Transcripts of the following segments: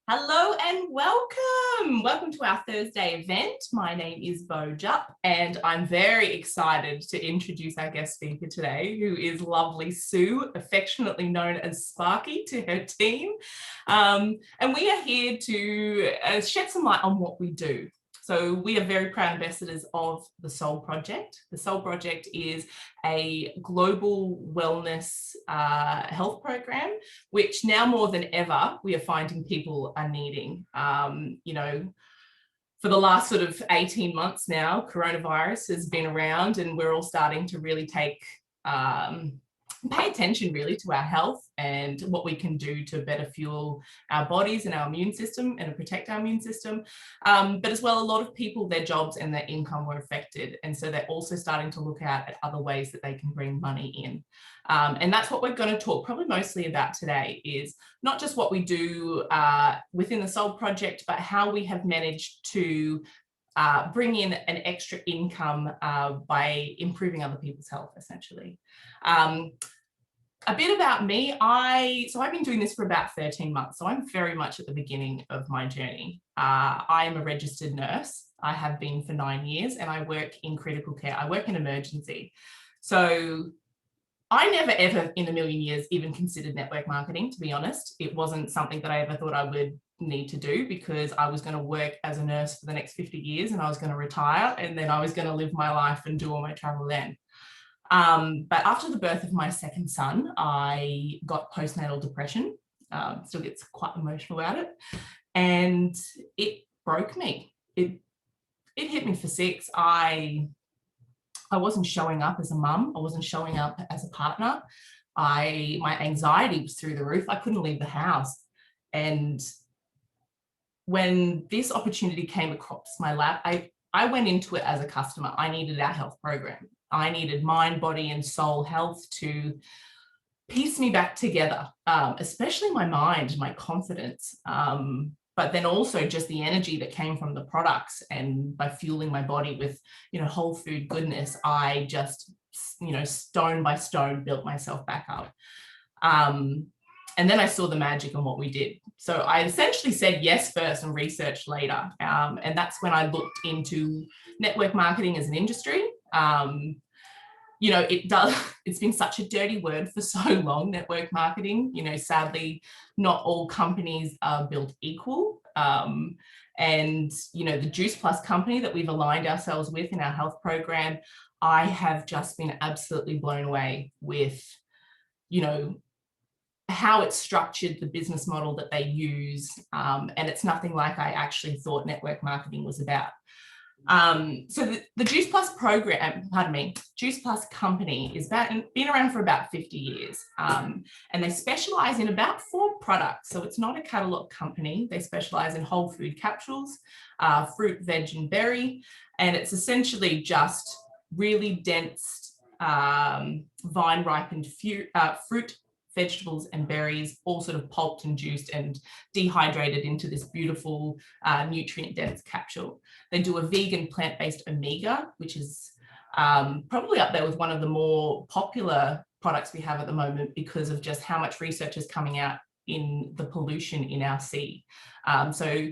Hello and welcome. Welcome to our Thursday event. My name is Bo Jupp and I'm very excited to introduce our guest speaker today, who is lovely Sue, affectionately known as Sparky to her team. And we are here to shed some light on what we do. So we are very proud ambassadors of the Soul Project. The Soul Project is a global wellness health program, which now more than ever, we are finding people are needing. For the last sort of 18 months now, coronavirus has been around and we're all starting to really pay attention really to our health and what we can do to better fuel our bodies and our immune system and to protect our immune system. But as well, a lot of people, their jobs and their income were affected. And so they're also starting to look at other ways that they can bring money in. And that's what we're going to talk probably mostly about today, is not just what we do within the Soul Project, but how we have managed to bring in an extra income by improving other people's health, essentially. A bit about me, I've been doing this for about 13 months, so I'm very much at the beginning of my journey. I am a registered nurse. I have been for 9 years and I work in critical care. I work in emergency. So I never ever in a million years even considered network marketing, to be honest. It wasn't something that I ever thought I would need to do because I was going to work as a nurse for the next 50 years and I was going to retire and then I was going to live my life and do all my travel then. But after the birth of my second son, I got postnatal depression. Still gets quite emotional about it. And it broke me. It hit me for six. I wasn't showing up as a mum. I wasn't showing up as a partner. My anxiety was through the roof. I couldn't leave the house. And when this opportunity came across my lap, I went into it as a customer. I needed our health program. I needed mind, body, and soul health to piece me back together, especially my mind, my confidence, but then also just the energy that came from the products. And by fueling my body with, whole food goodness, I just, stone by stone, built myself back up. And then I saw the magic in what we did. So I essentially said yes first and researched later. And that's when I looked into network marketing as an industry. It's been such a dirty word for so long, network marketing. Sadly, not all companies are built equal. And the Juice Plus company that we've aligned ourselves with in our health program, I have just been absolutely blown away with, how it's structured, the business model that they use. And it's nothing like I actually thought network marketing was about. So the Juice Plus program, Juice Plus company is been around for about 50 years. And they specialize in about 4 products. So it's not a catalog company. They specialize in whole food capsules, fruit, veg, and berry. And it's essentially just really dense vine ripened fruit, vegetables and berries, all sort of pulped and juiced and dehydrated into this beautiful nutrient-dense capsule. They do a vegan plant-based omega, which is probably up there with one of the more popular products we have at the moment because of just how much research is coming out in the pollution in our sea. So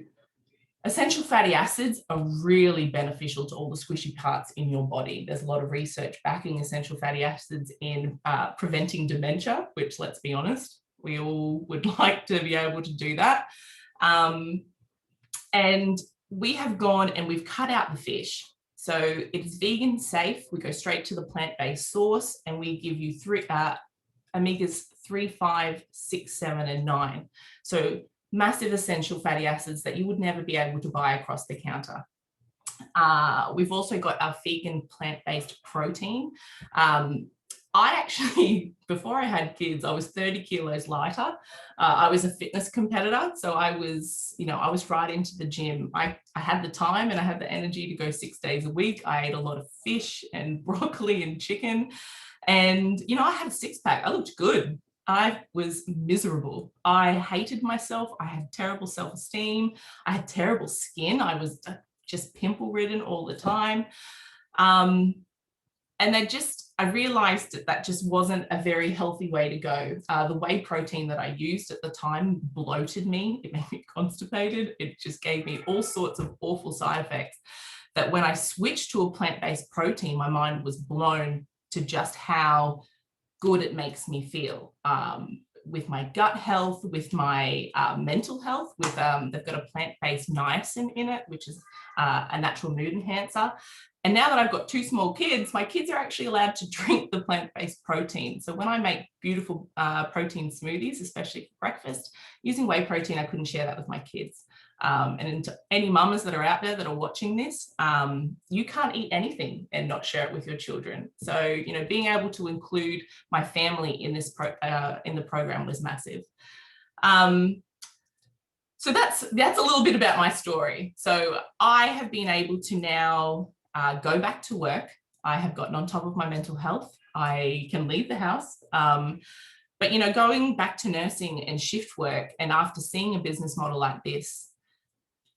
essential fatty acids are really beneficial to all the squishy parts in your body. There's a lot of research backing essential fatty acids in preventing dementia, which, let's be honest, we all would like to be able to do that. And we have gone and we've cut out the fish. So it's vegan safe. We go straight to the plant-based source and we give you omegas 3, 5, 6, 7, and 9. So massive essential fatty acids that you would never be able to buy across the counter. We've also got our vegan plant-based protein. I actually, before I had kids, I was 30 kilos lighter. I was a fitness competitor. So I was right into the gym. I had the time and I had the energy to go 6 days a week. I ate a lot of fish and broccoli and chicken. And, I had a six-pack. I looked good. I was miserable. I hated myself. I had terrible self-esteem. I had terrible skin. I was just pimple-ridden all the time. And I realized that just wasn't a very healthy way to go. The whey protein that I used at the time bloated me. It made me constipated. It just gave me all sorts of awful side effects, that when I switched to a plant-based protein, my mind was blown to just how good it makes me feel, with my gut health, with my mental health. With they've got a plant-based niacin in it, which is a natural mood enhancer. And now that I've got 2 small kids, my kids are actually allowed to drink the plant-based protein. So when I make beautiful protein smoothies, especially for breakfast, using whey protein, I couldn't share that with my kids. And to any mamas that are out there that are watching this, you can't eat anything and not share it with your children. So, you know, being able to include my family in this in the program was massive. So that's a little bit about my story. So I have been able to now go back to work. I have gotten on top of my mental health. I can leave the house. But, you know, going back to nursing and shift work, and after seeing a business model like this,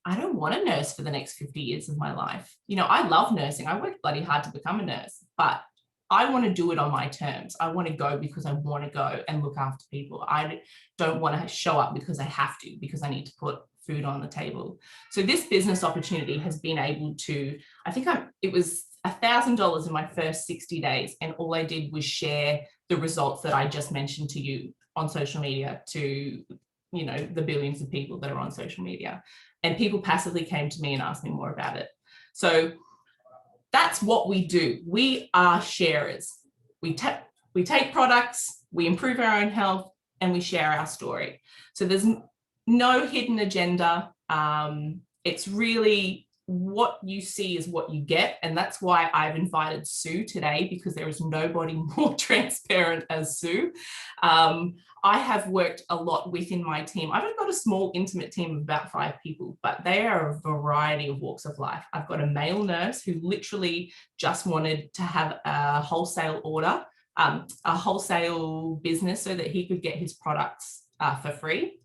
I don't want to nurse for the next 50 years of my life. You know, I love nursing. I worked bloody hard to become a nurse, but I want to do it on my terms. I want to go because I want to go and look after people. I don't want to show up because I have to, because I need to put food on the table. So this business opportunity has been able to, I think it was $1,000 in my first 60 days. And all I did was share the results that I just mentioned to you on social media to, you know, the billions of people that are on social media. And people passively came to me and asked me more about it. So that's what we do. We are sharers. We take products, we improve our own health, and we share our story. So there's no hidden agenda. It's really what you see is what you get. And that's why I've invited Sue today, because there is nobody more transparent as Sue. I have worked a lot within my team. I've got a small, intimate team of about 5 people, but they are a variety of walks of life. I've got a male nurse who literally just wanted to have a wholesale order, a wholesale business so that he could get his products for free.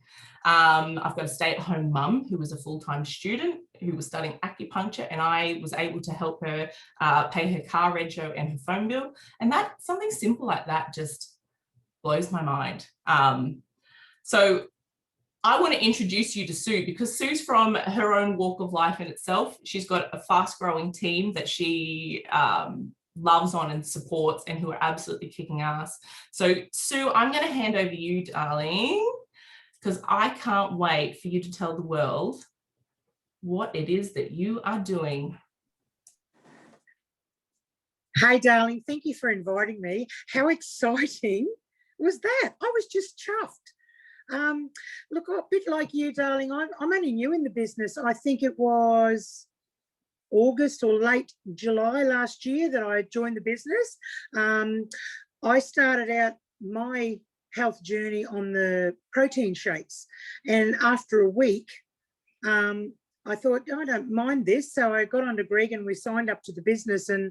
I've got a stay-at-home mum who was a full-time student who was studying acupuncture, and I was able to help her pay her car rego and her phone bill. And that, something simple like that, just blows my mind. So I want to introduce you to Sue, because Sue's from her own walk of life in itself. She's got a fast-growing team that she loves on and supports, and who are absolutely kicking ass. So Sue, I'm going to hand over to you, darling, because I can't wait for you to tell the world what it is that you are doing. Hey, darling, thank you for inviting me. How exciting was that? I was just chuffed. Look, a bit like you, darling, I'm only new in the business. I think it was August or late July last year that I joined the business. I started out my health journey on the protein shakes, and after a week I thought, I don't mind this, so I got onto Greg and we signed up to the business, and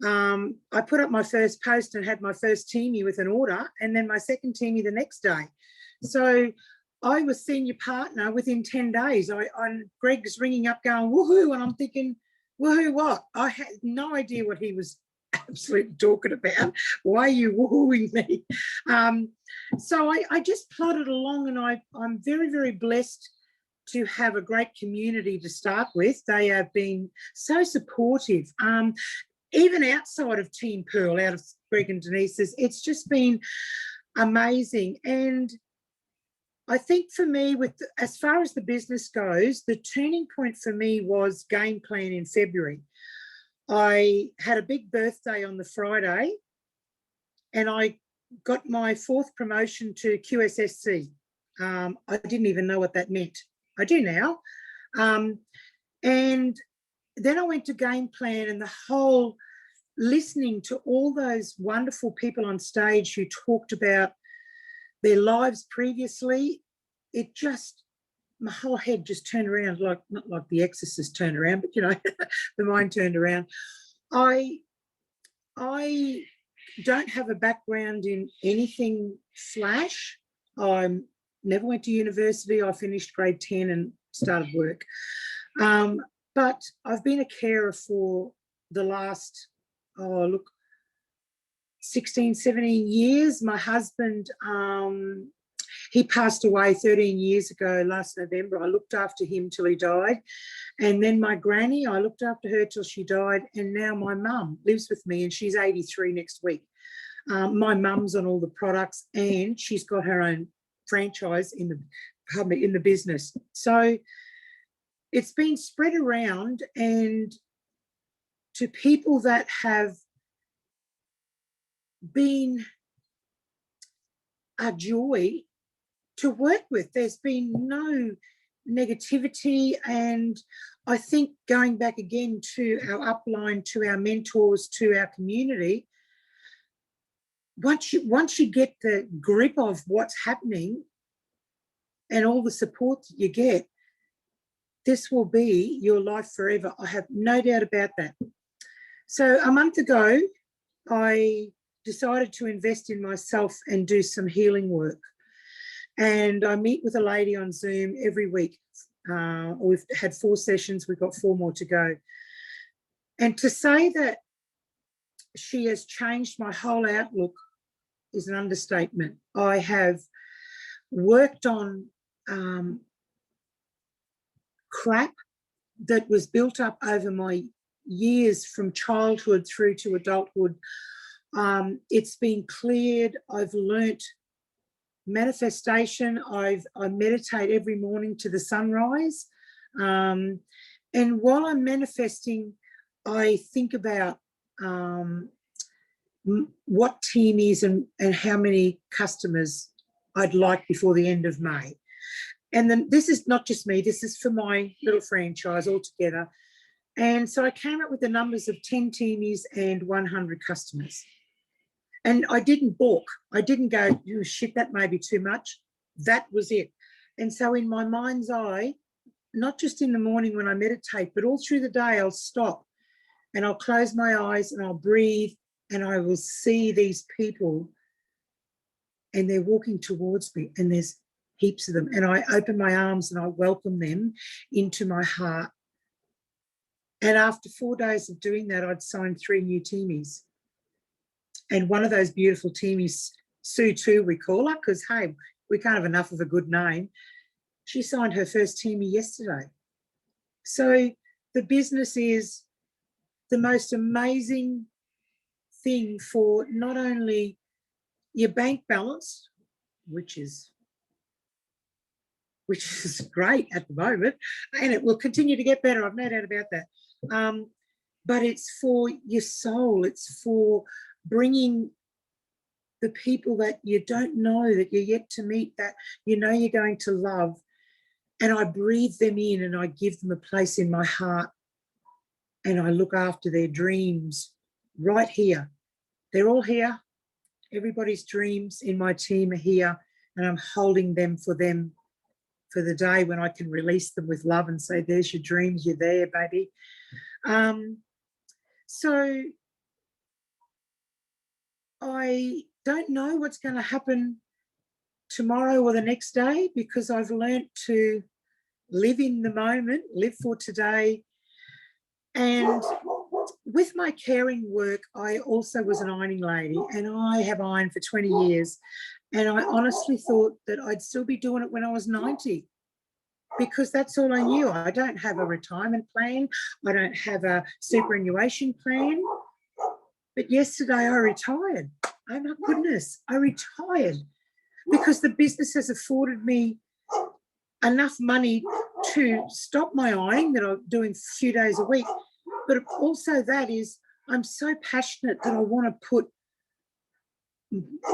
I put up my first post and had my first teamie with an order, and then my second teamie the next day. So I was senior partner within 10 days. Greg's ringing up going, woohoo, and I'm thinking, woohoo what? I had no idea what he was absolutely talking about. Why are you woohooing me? So I just plodded along, and I'm very, very blessed to have a great community to start with. They have been so supportive. Even outside of Team Pearl, out of Greg and Denise's, it's just been amazing. And I think for me, as far as the business goes, the turning point for me was game plan in February. I had a big birthday on the Friday, and I got my 4th promotion to QSSC. I didn't even know what that meant. I do now. And then I went to game plan, and the whole listening to all those wonderful people on stage who talked about their lives previously, it just, my whole head just turned around, like, not like The Exorcist turned around, but, you know, the mind turned around. I don't have a background in anything flash. I never went to university. I finished grade 10 and started work. But I've been a carer for the last, 16, 17 years. My husband, he passed away 13 years ago last November. I looked after him till he died. And then my granny, I looked after her till she died. And now my mum lives with me, and she's 83 next week. My mum's on all the products, and she's got her own franchise in the business. So it's been spread around, and to people that have been a joy to work with. There's been no negativity, and I think going back again to our upline, to our mentors, to our community, once you get the grip of what's happening and all the support that you get, this will be your life forever. I have no doubt about that. So a month ago, I decided to invest in myself and do some healing work. And I meet with a lady on Zoom every week. We've had 4 sessions. We've got 4 more to go. And to say that she has changed my whole outlook is an understatement. I have worked on crap that was built up over my years from childhood through to adulthood. It's been cleared. I've learnt manifestation. I meditate every morning to the sunrise. And while I'm manifesting, I think about what team is and how many customers I'd like before the end of May. And then this is not just me, this is for my little franchise altogether. And so I came up with the numbers of 10 teamies and 100 customers. And I didn't balk. I didn't go, oh, shit, that may be too much. That was it. And so in my mind's eye, not just in the morning when I meditate, but all through the day, I'll stop and I'll close my eyes and I'll breathe, and I will see these people, and they're walking towards me, and there's heaps of them. And I open my arms and I welcome them into my heart. And after 4 days of doing that, I'd signed 3 new teamies. And one of those beautiful teamies, Sue too, we call her, because, hey, we can't have enough of a good name. She signed her first teamie yesterday. So the business is the most amazing thing for not only your bank balance, which is great at the moment, and it will continue to get better, I've no doubt about that. But it's for your soul. It's for bringing the people that you don't know, that you're yet to meet, that you know you're going to love. And I breathe them in and I give them a place in my heart, and I look after their dreams right here. They're all here. Everybody's dreams in my team are here, and I'm holding them for the day when I can release them with love and say, there's your dreams, you're there, baby. So I don't know what's going to happen tomorrow or the next day, because I've learnt to live in the moment, live for today. And with my caring work, I also was an ironing lady, and I have ironed for 20 years. And I honestly thought that I'd still be doing it when I was 90, because that's all I knew. I don't have a retirement plan. I don't have a superannuation plan. But yesterday I retired. Oh my goodness, I retired because the business has afforded me enough money to stop my ironing that I'm doing a few days a week. But also that is, I'm so passionate that I want to put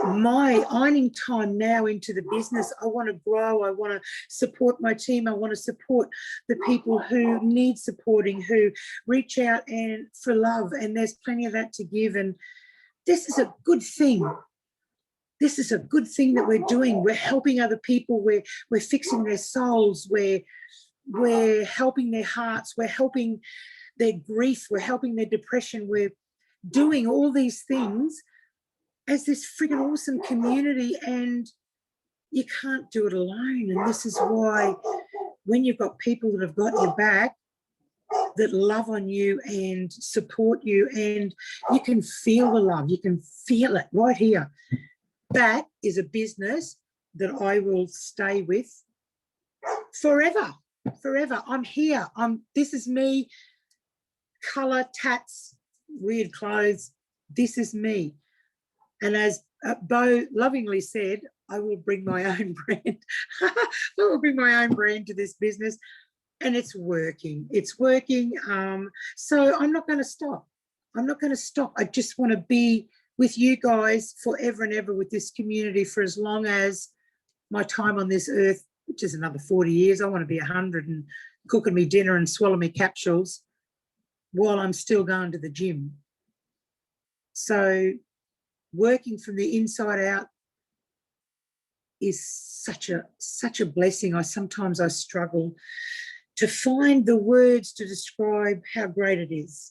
my ironing time now into the business. I want to grow. I want to support my team. I want to support the people who need supporting, who reach out and for love. And there's plenty of that to give. And this is a good thing. This is a good thing that we're doing. We're helping other people. We're fixing their souls. We're helping their hearts. We're helping their grief. We're helping their depression. We're doing all these things as this friggin' awesome community, and you can't do it alone. And this is why when you've got people that have got your back, that love on you and support you, and you can feel the love. You can feel it right here. That is a business that I will stay with forever, forever. I'm here. This is me. Colour, tats, weird clothes. This is me. And as Bo lovingly said, I will bring my own brand. I will bring my own brand to this business, and it's working. It's working. So I'm not going to stop. I'm not going to stop. I just want to be with you guys forever and ever, with this community for as long as my time on this earth, which is another 40 years. I want to be 100 and cooking me dinner and swallow me capsules while I'm still going to the gym. So working from the inside out is such a blessing. Sometimes I struggle to find the words to describe how great it is.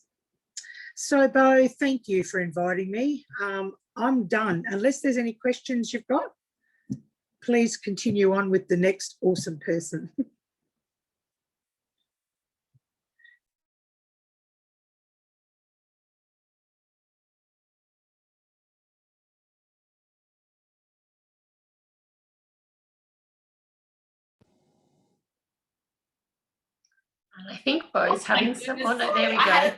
So, Bo, thank you for inviting me. I'm done. Unless there's any questions you've got, please continue on with the next awesome person. I think Bo's having some. Oh, no, there we go.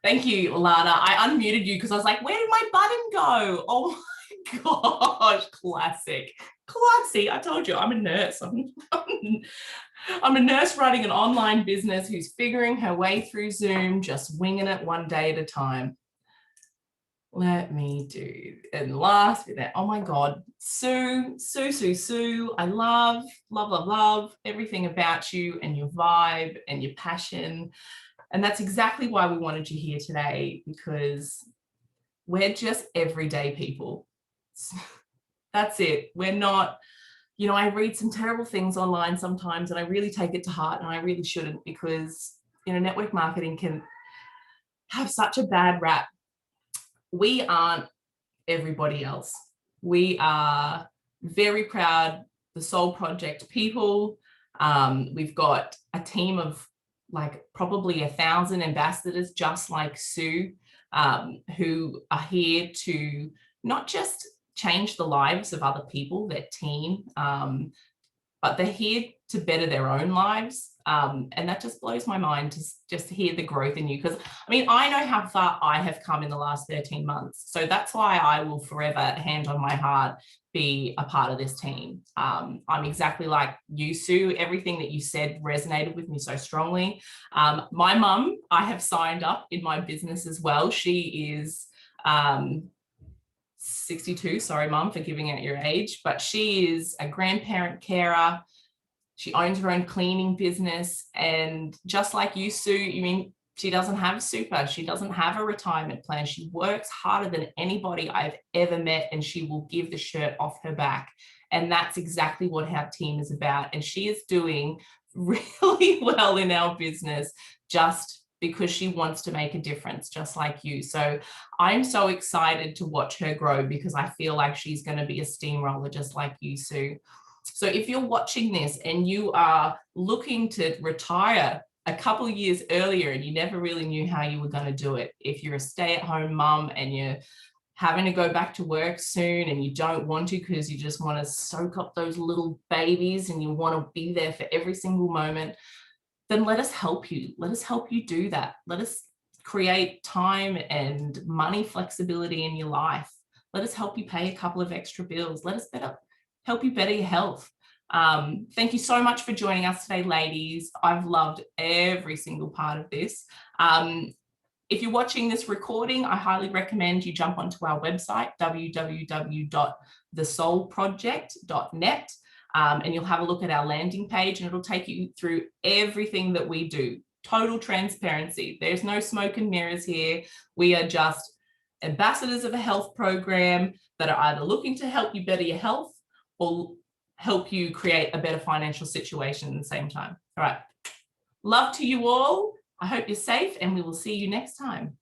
Thank you, Lana. I unmuted you because I was like, where did my button go? Oh my gosh, classic. Classy. I told you, I'm a nurse. I'm a nurse running an online business who's figuring her way through Zoom, just winging it one day at a time. Let me do, and last with that, oh my God, Sue, I love everything about you and your vibe and your passion. And that's exactly why we wanted you here today, because we're just everyday people. That's it. We're not, you know, I read some terrible things online sometimes and I really take it to heart, and I really shouldn't, because, you know, network marketing can have such a bad rap. We aren't everybody else. We are very proud, the Soul Project people. We've got a team of like probably 1,000 ambassadors just like Sue, who are here to not just change the lives of other people, their team, but they're here to better their own lives. And that just blows my mind to just hear the growth in you. Because I mean, I know how far I have come in the last 13 months. So that's why I will forever, hand on my heart, be a part of this team. I'm exactly like you, Sue. Everything that you said resonated with me so strongly. My mum, I have signed up in my business as well. She is 62, sorry, Mum, for giving out your age, but she is a grandparent carer. She owns her own cleaning business. And just like you, Sue, you mean, she doesn't have super. She doesn't have a retirement plan. She works harder than anybody I've ever met, and she will give the shirt off her back. And that's exactly what our team is about. And she is doing really well in our business just because she wants to make a difference, just like you. So I'm so excited to watch her grow, because I feel like she's going to be a steamroller just like you, Sue. So if you're watching this and you are looking to retire a couple of years earlier and you never really knew how you were going to do it, if you're a stay-at-home mum and you're having to go back to work soon and you don't want to because you just want to soak up those little babies and you want to be there for every single moment, then let us help you. Let us help you do that. Let us create time and money flexibility in your life. Let us help you pay a couple of extra bills. Let us help you better your health. Thank you so much for joining us today, ladies. I've loved every single part of this. If you're watching this recording, I highly recommend you jump onto our website, www.thesoulproject.net. And you'll have a look at our landing page, and it'll take you through everything that we do. Total transparency. There's no smoke and mirrors here. We are just ambassadors of a health program that are either looking to help you better your health or help you create a better financial situation at the same time. All right. Love to you all. I hope you're safe, and we will see you next time.